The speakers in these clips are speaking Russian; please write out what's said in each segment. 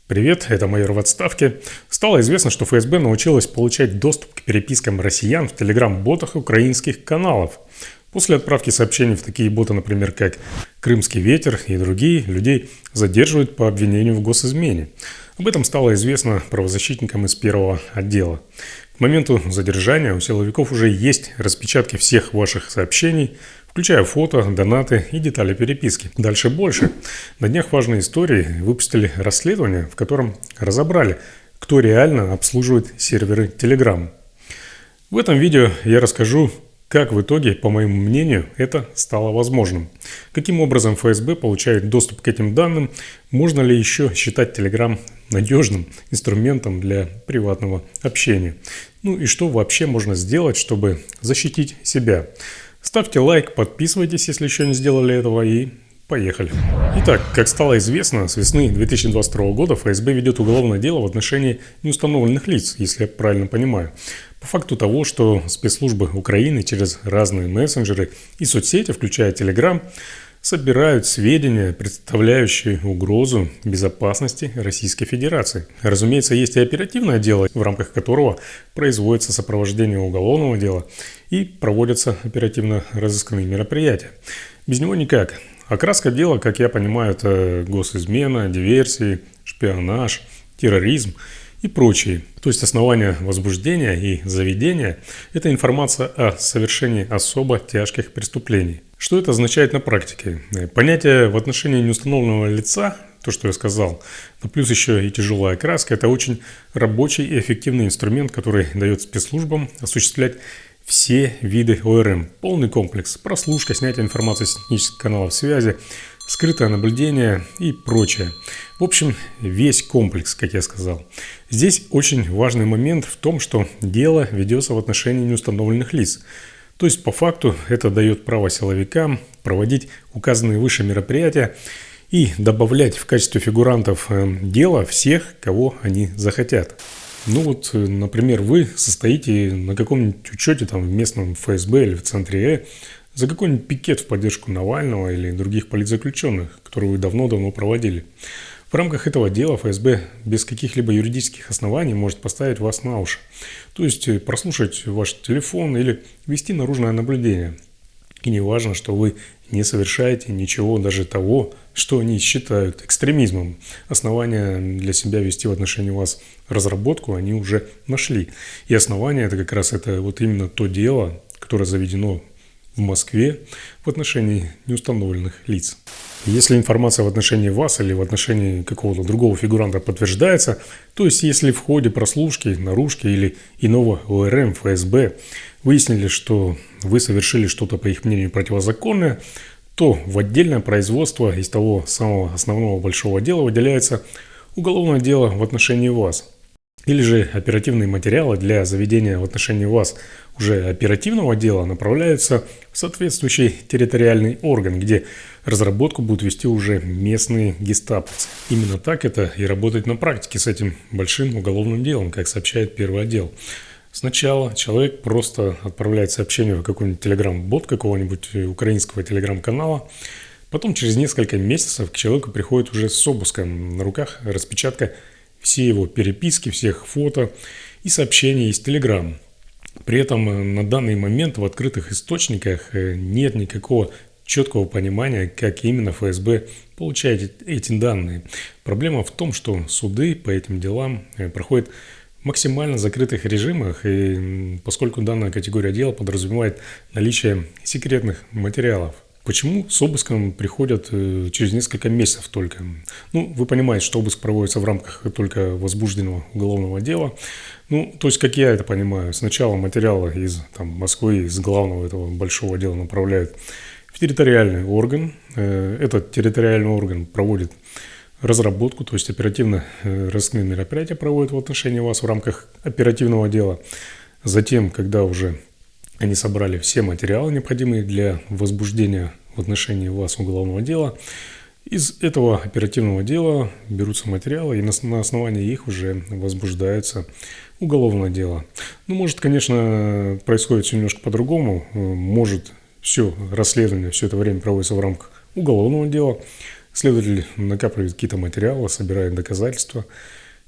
Привет, это майор в отставке. Стало известно, что ФСБ научилась получать доступ к перепискам россиян в телеграм-ботах украинских каналов. После отправки сообщений в такие боты, например, как «Крымский ветер» и другие, людей задерживают по обвинению в госизмене. Об этом стало известно правозащитникам из первого отдела. К моменту задержания у силовиков уже есть распечатки всех ваших сообщений, включая фото, донаты и детали переписки. Дальше больше. На днях важной истории выпустили расследование, в котором разобрали, кто реально обслуживает серверы Telegram. В этом видео я расскажу, как в итоге, по моему мнению, это стало возможным. Каким образом ФСБ получает доступ к этим данным, можно ли еще считать Telegram надежным инструментом для приватного общения. Ну и что вообще можно сделать, чтобы защитить себя. Ставьте лайк, подписывайтесь, если еще не сделали этого, и поехали. Итак, как стало известно, с весны 2022 года ФСБ ведет уголовное дело в отношении неустановленных лиц, если я правильно понимаю. По факту того, что спецслужбы Украины через разные мессенджеры и соцсети, включая Telegram, собирают сведения, представляющие угрозу безопасности Российской Федерации. Разумеется, есть и оперативное дело, в рамках которого производится сопровождение уголовного дела и проводятся оперативно-розыскные мероприятия. Без него никак. Окраска дела, как я понимаю, это госизмена, диверсии, шпионаж, терроризм и прочие. То есть основания возбуждения и заведения – это информация о совершении особо тяжких преступлений. Что это означает на практике? Понятие в отношении неустановленного лица, то, что я сказал, но плюс еще и тяжелая окраска – это очень рабочий и эффективный инструмент, который дает спецслужбам осуществлять все виды ОРМ. Полный комплекс: прослушка, снятие информации с технических каналов связи, скрытое наблюдение и прочее. В общем, весь комплекс, как я сказал. Здесь очень важный момент в том, что дело ведется в отношении неустановленных лиц. То есть, по факту, это дает право силовикам проводить указанные выше мероприятия и добавлять в качестве фигурантов дела всех, кого они захотят. Ну вот, например, вы состоите на каком-нибудь учете там, в местном ФСБ или в центре за какой-нибудь пикет в поддержку Навального или других политзаключенных, которые вы давно-давно проводили. В рамках этого дела ФСБ без каких-либо юридических оснований может поставить вас на уши. То есть прослушать ваш телефон или вести наружное наблюдение. И не важно, что вы не совершаете ничего, даже того, что они считают экстремизмом. Основания для себя вести в отношении вас разработку они уже нашли. И основание это как раз это вот именно то дело, которое заведено в Москве в отношении неустановленных лиц. Если информация в отношении вас или в отношении какого-то другого фигуранта подтверждается, то есть если в ходе прослушки, наружки или иного ОРМ ФСБ выяснили, что вы совершили что-то, по их мнению, противозаконное, то в отдельное производство из того самого основного большого дела выделяется уголовное дело в отношении вас. Или же оперативные материалы для заведения в отношении вас уже оперативного дела направляются в соответствующий территориальный орган, где разработку будут вести уже местные гестаповцы. Именно так это и работает на практике с этим большим уголовным делом, как сообщает первый отдел. Сначала человек просто отправляет сообщение в какой-нибудь телеграм-бот какого-нибудь украинского телеграм-канала. Потом через несколько месяцев к человеку приходит уже с обыском на руках распечатка все его переписки, всех фото и сообщений из Telegram. При этом на данный момент в открытых источниках нет никакого четкого понимания, как именно ФСБ получает эти данные. Проблема в том, что суды по этим делам проходят в максимально закрытых режимах, и поскольку данная категория дел подразумевает наличие секретных материалов. Почему с обыском приходят через несколько месяцев только? Ну, вы понимаете, что обыск проводится в рамках только возбужденного уголовного дела. Ну, то есть, как я это понимаю, сначала материалы из Москвы, из главного этого большого дела направляют в территориальный орган. Этот территориальный орган проводит разработку, то есть оперативно-розыскные мероприятия проводят в отношении вас в рамках оперативного дела. Затем, когда уже они собрали все материалы, необходимые для возбуждения в отношении вас уголовного дела, из этого оперативного дела берутся материалы, и на основании их уже возбуждается уголовное дело. Ну, может, конечно, происходит все немножко по-другому. Может, все расследование все это время проводится в рамках уголовного дела. Следователь накапливает какие-то материалы, собирает доказательства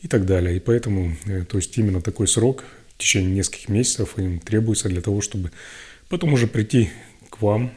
и так далее. И поэтому, то есть именно такой срок в течение нескольких месяцев им требуется для того, чтобы потом уже прийти к вам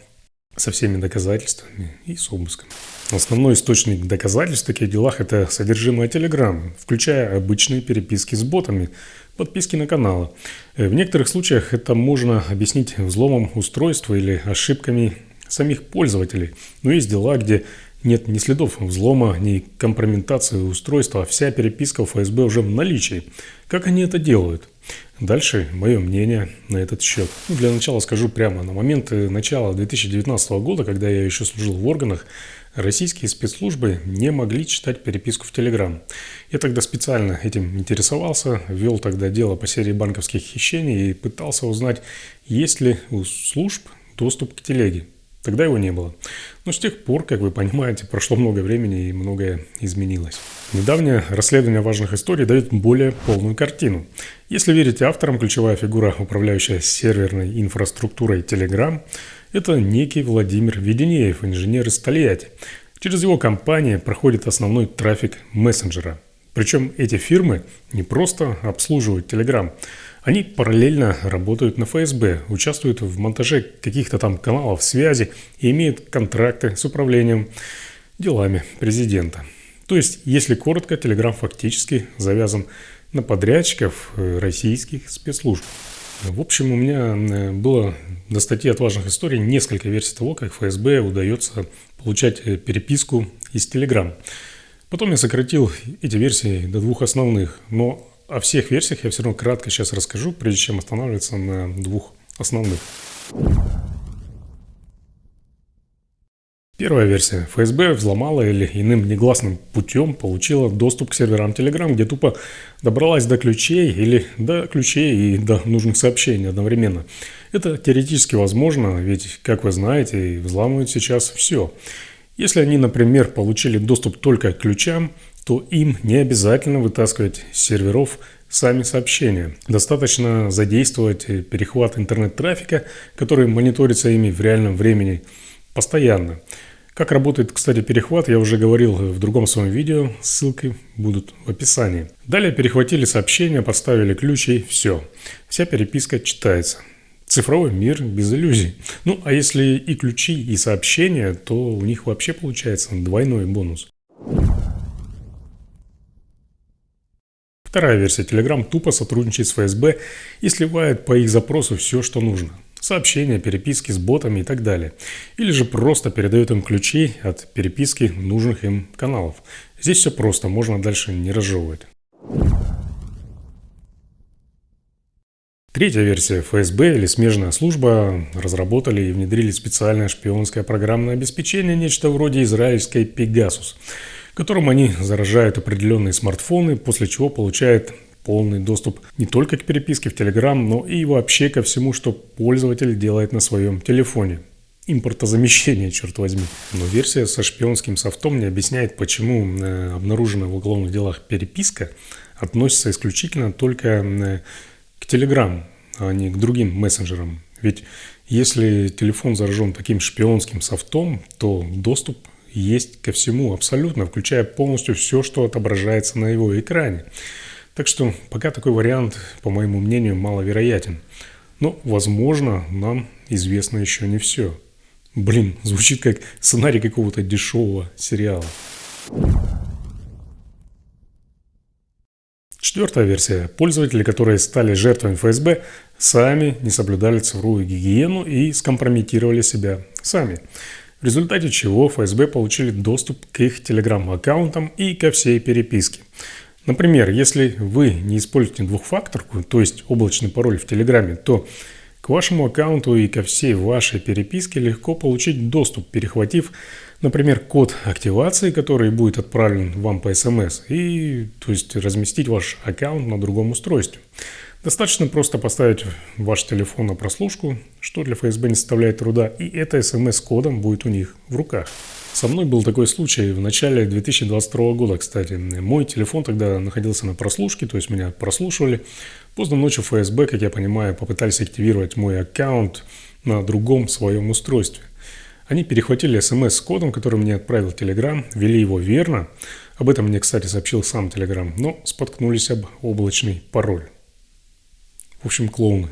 со всеми доказательствами и с обыском. Основной источник доказательств в таких делах – это содержимое Telegram, включая обычные переписки с ботами, подписки на каналы. В некоторых случаях это можно объяснить взломом устройства или ошибками самих пользователей. Но есть дела, где нет ни следов взлома, ни компрометации устройства, а вся переписка в ФСБ уже в наличии. Как они это делают? Дальше мое мнение на этот счет. Для начала скажу прямо. На момент начала 2019 года, когда я еще служил в органах, российские спецслужбы не могли читать переписку в Telegram. Я тогда специально этим интересовался, вел тогда дело по серии банковских хищений и пытался узнать, есть ли у служб доступ к телеге. Тогда его не было. Но с тех пор, как вы понимаете, прошло много времени и многое изменилось. Недавнее расследование важных историй дает более полную картину. Если верить авторам, ключевая фигура, управляющая серверной инфраструктурой Telegram, это некий Владимир Веденеев, инженер из Тольятти. Через его компанию проходит основной трафик мессенджера. Причем эти фирмы не просто обслуживают Telegram, они параллельно работают на ФСБ, участвуют в монтаже каких-то там каналов связи и имеют контракты с управлением делами президента. То есть, если коротко, Telegram фактически завязан на подрядчиков российских спецслужб. В общем, у меня было до статьи от важных историй несколько версий того, как ФСБ удается получать переписку из Telegram. Потом я сократил эти версии до двух основных, но о всех версиях я все равно кратко сейчас расскажу, прежде чем останавливаться на двух основных. Первая версия. ФСБ взломала или иным негласным путем получила доступ к серверам Telegram, где тупо добралась до ключей или до ключей и до нужных сообщений одновременно. Это теоретически возможно, ведь, как вы знаете, взламывают сейчас все. Если они, например, получили доступ только к ключам, то им не обязательно вытаскивать с серверов сами сообщения. Достаточно задействовать перехват интернет-трафика, который мониторится ими в реальном времени постоянно. Как работает, кстати, перехват, я уже говорил в другом своем видео, ссылки будут в описании. Далее перехватили сообщения, подставили ключ и все. Вся переписка читается. Цифровой мир без иллюзий. Ну, а если и ключи, и сообщения, то у них вообще получается двойной бонус. Вторая версия. Telegram тупо сотрудничает с ФСБ и сливает по их запросу все, что нужно. Сообщения, переписки с ботами и так далее. Или же просто передает им ключи от переписки нужных им каналов. Здесь все просто, можно дальше не разжевывать. Третья версия. ФСБ или смежная служба разработали и внедрили специальное шпионское программное обеспечение, нечто вроде израильской Pegasus, которым они заражают определенные смартфоны, после чего получают полный доступ не только к переписке в Telegram, но и вообще ко всему, что пользователь делает на своем телефоне. Импортозамещение, черт возьми. Но версия со шпионским софтом не объясняет, почему обнаруженная в уголовных делах переписка относится исключительно только к Telegram, а не к другим мессенджерам. Ведь если телефон заражен таким шпионским софтом, то доступ есть ко всему абсолютно, включая полностью все, что отображается на его экране. Так что пока такой вариант, по моему мнению, маловероятен. Но, возможно, нам известно еще не все. Блин, звучит как сценарий какого-то дешевого сериала. Четвертая версия. Пользователи, которые стали жертвами ФСБ, сами не соблюдали цифровую гигиену и скомпрометировали себя сами. В результате чего ФСБ получили доступ к их телеграм-аккаунтам и ко всей переписке. Например, если вы не используете двухфакторку, то есть облачный пароль в Телеграме, то к вашему аккаунту и ко всей вашей переписке легко получить доступ, перехватив, например, код активации, который будет отправлен вам по СМС, и то есть разместить ваш аккаунт на другом устройстве. Достаточно просто поставить ваш телефон на прослушку, что для ФСБ не составляет труда, и это СМС-кодом будет у них в руках. Со мной был такой случай в начале 2022 года, кстати. Мой телефон тогда находился на прослушке, то есть меня прослушивали. Поздно ночью ФСБ, как я понимаю, попытались активировать мой аккаунт на другом своем устройстве. Они перехватили смс с кодом, который мне отправил Telegram, ввели его верно. Об этом мне, кстати, сообщил сам Telegram, но споткнулись об облачный пароль. В общем, клоуны.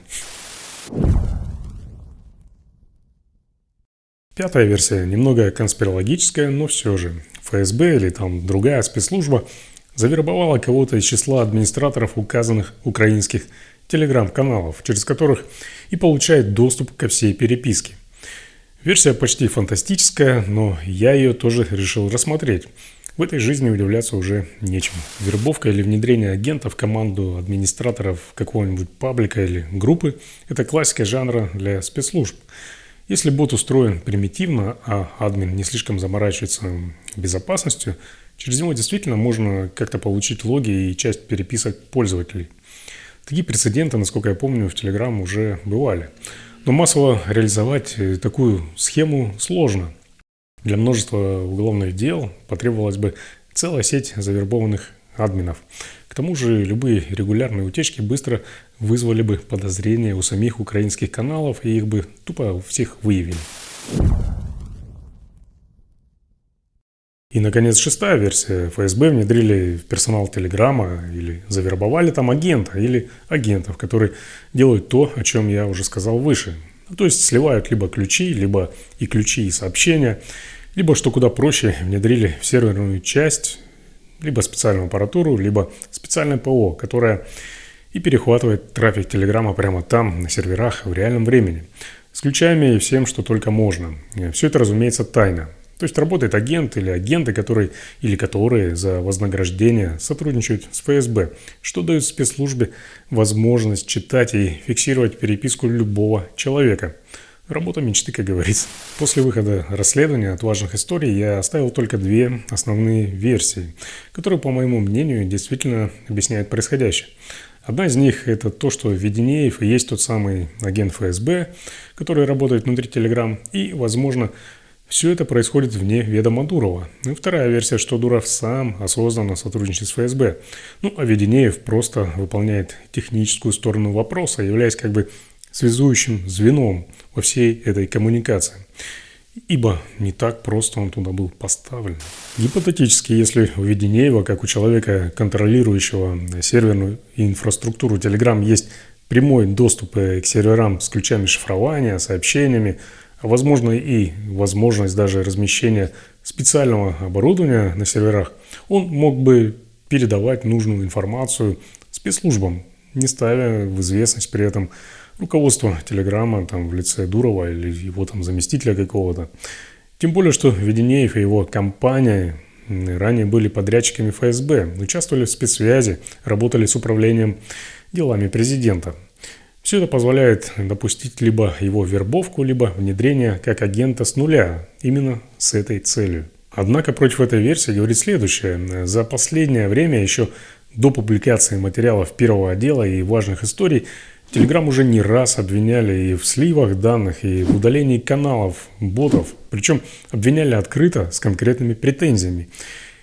Пятая версия немного конспирологическая, но все же. ФСБ или там другая спецслужба завербовала кого-то из числа администраторов указанных украинских телеграм-каналов, через которых и получает доступ ко всей переписке. Версия почти фантастическая, но я ее тоже решил рассмотреть. В этой жизни удивляться уже нечему. Вербовка или внедрение агента в команду администраторов какого-нибудь паблика или группы – это классика жанра для спецслужб. Если бот устроен примитивно, а админ не слишком заморачивается безопасностью, через него действительно можно как-то получить логи и часть переписок пользователей. Такие прецеденты, насколько я помню, в Telegram уже бывали. Но массово реализовать такую схему сложно. Для множества уголовных дел потребовалась бы целая сеть завербованных админов. К тому же любые регулярные утечки быстро вызвали бы подозрения у самих украинских каналов, и их бы тупо всех выявили. И, наконец, шестая версия. ФСБ внедрили в персонал Телеграма или завербовали там агента или агентов, которые делают то, о чем я уже сказал выше. То есть сливают либо ключи, либо и ключи, и сообщения, либо, что куда проще, внедрили в серверную часть либо специальную аппаратуру, либо специальное ПО, которое и перехватывает трафик Телеграма прямо там, на серверах, в реальном времени, с ключами и всем, что только можно. Все это, разумеется, тайна. То есть работает агент или агенты, которые за вознаграждение сотрудничают с ФСБ, что дает спецслужбе возможность читать и фиксировать переписку любого человека. Работа мечты, как говорится. После выхода расследования от важных историй я оставил только две основные версии, которые, по моему мнению, действительно объясняют происходящее. Одна из них – это то, что Веденеев и есть тот самый агент ФСБ, который работает внутри Telegram, и, возможно, все это происходит вне ведома Дурова. И вторая версия, что Дуров сам осознанно сотрудничает с ФСБ. А Веденеев просто выполняет техническую сторону вопроса, являясь как бы связующим звеном во всей этой коммуникации. Ибо не так просто он туда был поставлен. Гипотетически, если у Веденеева, как у человека, контролирующего серверную инфраструктуру Telegram, есть прямой доступ к серверам с ключами шифрования, сообщениями, а возможно и возможность даже размещения специального оборудования на серверах, он мог бы передавать нужную информацию спецслужбам, не ставя в известность при этом руководство Телеграма в лице Дурова или его заместителя какого-то. Тем более, что Веденеев и его компания ранее были подрядчиками ФСБ, участвовали в спецсвязи, работали с управлением делами президента. Все это позволяет допустить либо его вербовку, либо внедрение как агента с нуля, именно с этой целью. Однако против этой версии говорит следующее. За последнее время, еще до публикации материалов первого отдела и важных историй, Telegram уже не раз обвиняли и в сливах данных, и в удалении каналов, ботов, причем обвиняли открыто с конкретными претензиями.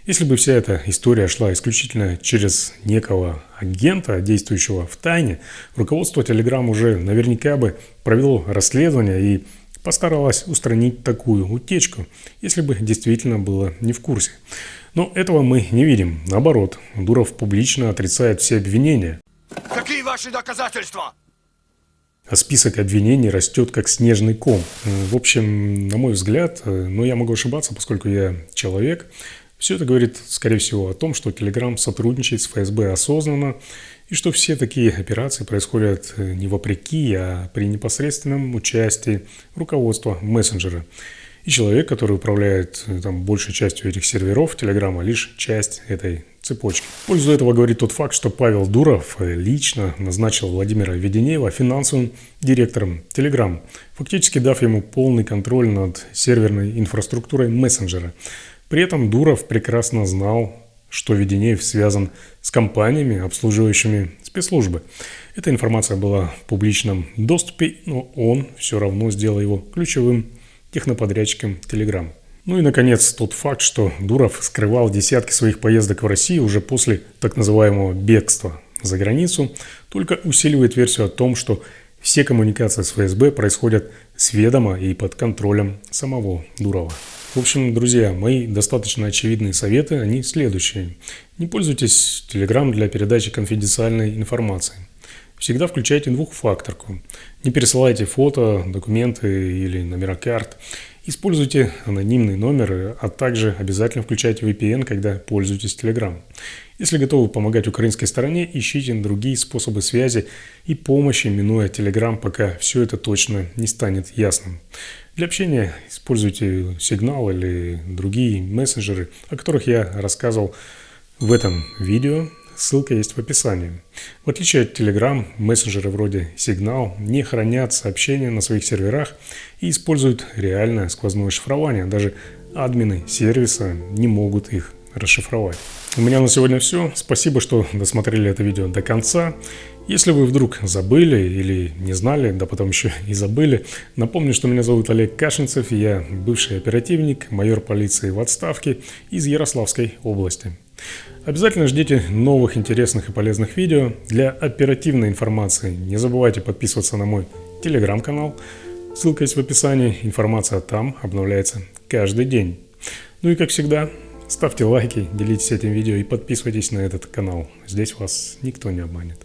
Если бы вся эта история шла исключительно через некого агента, действующего в тайне, руководство Telegram уже наверняка бы провело расследование и постаралось устранить такую утечку, если бы действительно было не в курсе. Но этого мы не видим. Наоборот, Дуров публично отрицает все обвинения. Какие ваши доказательства? А список обвинений растет как снежный ком. В общем, на мой взгляд, но я могу ошибаться, поскольку я человек, все это говорит, скорее всего, о том, что Telegram сотрудничает с ФСБ осознанно, и что все такие операции происходят не вопреки, а при непосредственном участии руководства мессенджера. И человек, который управляет большей частью этих серверов Телеграма, лишь часть этой цепочки. В пользу этого говорит тот факт, что Павел Дуров лично назначил Владимира Веденеева финансовым директором Telegram, фактически дав ему полный контроль над серверной инфраструктурой мессенджера. При этом Дуров прекрасно знал, что Веденеев связан с компаниями, обслуживающими спецслужбы. Эта информация была в публичном доступе, но он все равно сделал его ключевым техноподрядчиком Telegram. И, наконец, тот факт, что Дуров скрывал десятки своих поездок в Россию уже после так называемого бегства за границу, только усиливает версию о том, что Все коммуникации с ФСБ происходят с ведома и под контролем самого Дурова. В общем, друзья, мои достаточно очевидные советы, они следующие. Не пользуйтесь Telegram для передачи конфиденциальной информации. Всегда включайте двухфакторку. Не пересылайте фото, документы или номера карт. Используйте анонимные номеры, а также обязательно включайте VPN, когда пользуетесь Telegram. Если готовы помогать украинской стороне, ищите другие способы связи и помощи, минуя Telegram, пока все это точно не станет ясным. Для общения используйте Signal или другие мессенджеры, о которых я рассказывал в этом видео. Ссылка есть в описании. В отличие от Telegram, мессенджеры вроде Signal не хранят сообщения на своих серверах и используют реальное сквозное шифрование. Даже админы сервиса не могут их расшифровать. У меня на сегодня все. Спасибо, что досмотрели это видео до конца. Если вы вдруг забыли или не знали, да потом еще и забыли, напомню, что меня зовут Олег Кашинцев, я бывший оперативник, майор полиции в отставке из Ярославской области. Обязательно ждите новых интересных и полезных видео. Для оперативной информации не забывайте подписываться на мой телеграм-канал. Ссылка есть в описании. Информация там обновляется каждый день. Ну и как всегда, ставьте лайки, делитесь этим видео и подписывайтесь на этот канал. Здесь вас никто не обманет.